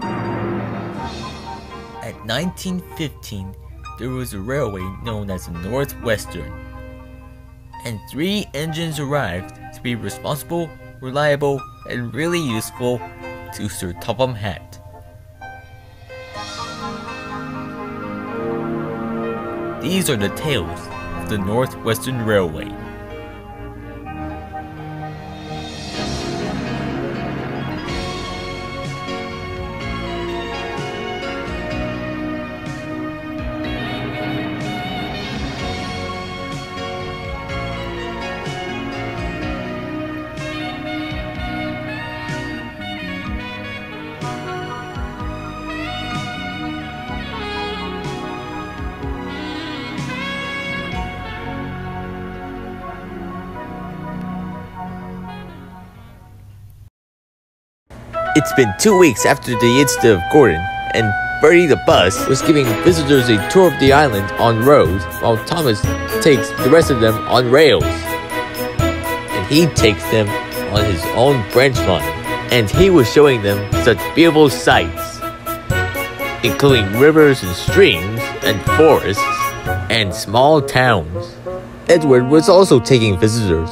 At 1915, there was a railway known as the Northwestern, and 3 engines arrived to be responsible, reliable, and really useful to Sir Topham Hatt. These are the tales of the Northwestern Railway. It's been 2 weeks after the incident of Gordon, and Bertie the bus was giving visitors a tour of the island on roads, while Thomas takes the rest of them on rails. And he takes them on his own branch line, and he was showing them such beautiful sights, including rivers and streams and forests and small towns. Edward was also taking visitors,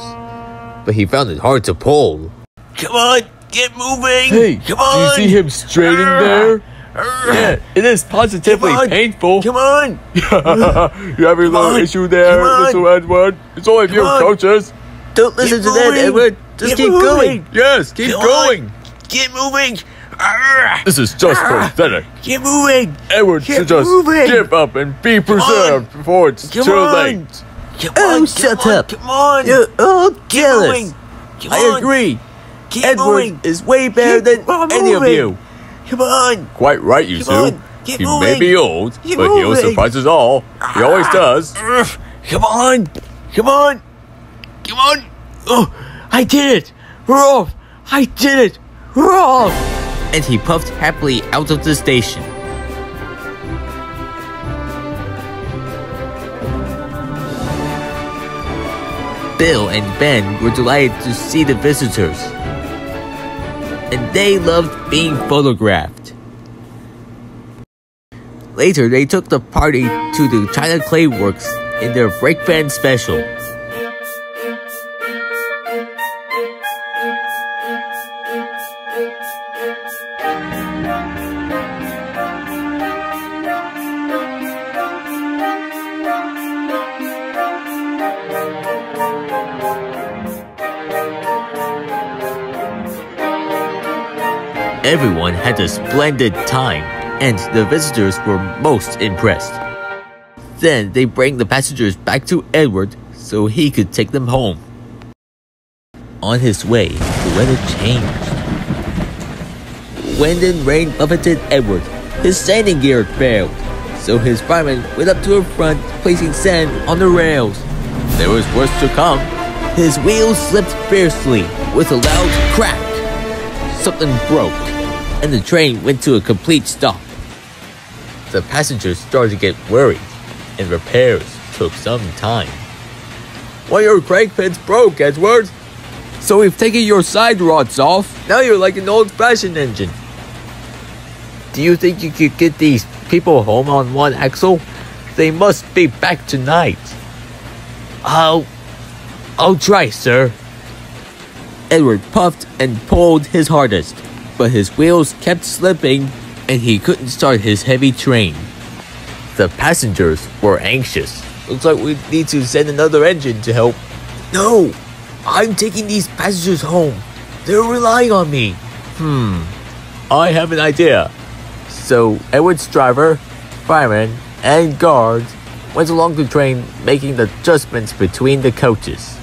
but he found it hard to pull. Come on! Get moving! Hey, come on! do you see him straining there? Yeah, it is positively painful. Come on! You have a little issue there, little Edward. It's only a few coaches. Don't listen to that, Edward. Just keep going. Yes, keep going. Get moving! This is just pathetic. Get moving! Edward should just give up and be preserved before it's too late. Oh, shut up! Come on! You're all jealous. I agree. Edward is way better than any of you. Come on! Quite right, you two. He may be old, but he'll surprise us all. He always does. Come on! Come on! Come on! Oh, I did it! We're off! I did it! We're off! And he puffed happily out of the station. Bill and Ben were delighted to see the visitors, and they loved being photographed. Later, they took the party to the China Clay Works in their break band special. Everyone had a splendid time, and the visitors were most impressed. Then they bring the passengers back to Edward so he could take them home. On his way, the weather changed. Wind and rain buffeted Edward. His sanding gear failed, so his fireman went up to the front, placing sand on the rails. There was worse to come. His wheels slipped fiercely with a loud crack. Something broke, and the train went to a complete stop. The passengers started to get worried, and repairs took some time. Well, your crank pins broke, Edward. So we've taken your side rods off. Now you're like an old-fashioned engine. Do you think you could get these people home on one axle? They must be back tonight. I'll try, sir. Edward puffed and pulled his hardest, but his wheels kept slipping and he couldn't start his heavy train. The passengers were anxious. Looks like we need to send another engine to help. No, I'm taking these passengers home. They're relying on me. I have an idea. So Edward's driver, fireman, and guards went along the train, making the adjustments between the coaches.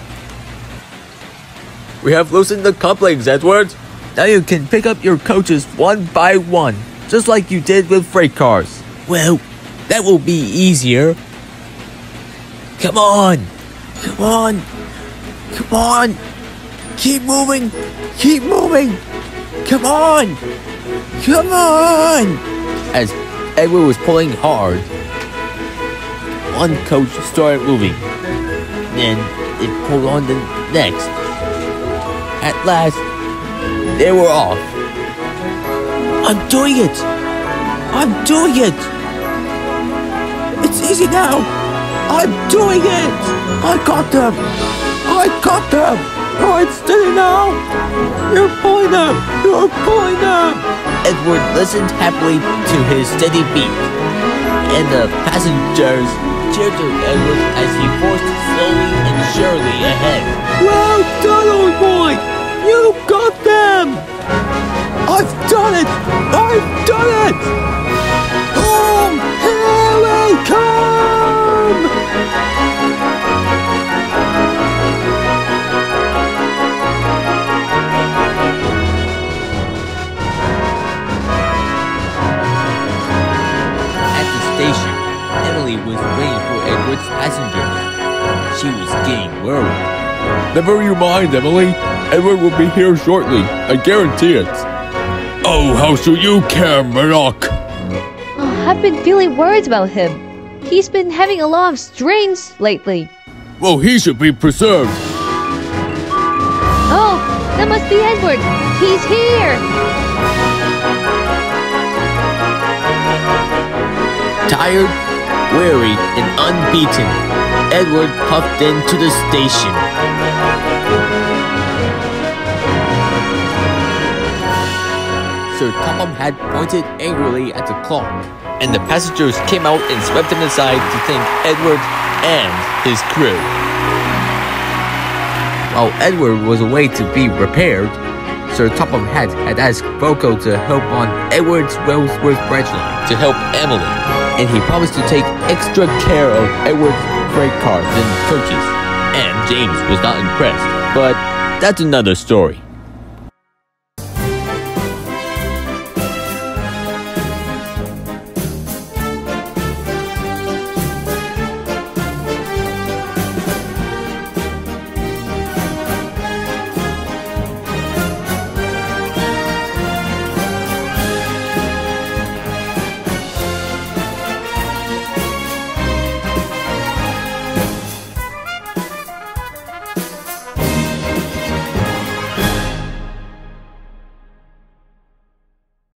We have loosened the couplings, Edward. Now you can pick up your coaches one by one, just like you did with freight cars. Well, that will be easier. Come on! Come on! Come on! Keep moving! Keep moving! Come on! Come on! As Edward was pulling hard, one coach started moving. Then it pulled on the next. At last, they were off. I'm doing it! I'm doing it! It's easy now! I'm doing it! I got them! I got them! Alright, steady now! You're pulling them! You're pulling them! Edward listened happily to his steady beat, and the passengers cheered to Edward as he forced slowly and surely ahead. Well done, old boy! You got them! I've done it! I've done it! Home! Here we come! At the station, Emily was waiting for Edward's passengers. She was getting worried. Never you mind, Emily. Edward will be here shortly. I guarantee it. Oh, how should you care, Murdoch? Oh, I've been feeling worried about him. He's been having a lot of strains lately. Well, he should be preserved. Oh, that must be Edward. He's here. Tired, weary, and unbeaten, Edward puffed into the station. Sir Topham had pointed angrily at the clock, and the passengers came out and swept him aside to thank Edward and his crew. While Edward was away to be repaired, Sir Topham had asked Foco to help on Edward's Wellsworth branch line to help Emily, and he promised to take extra care of Edward's freight cars and coaches. And James was not impressed, but that's another story.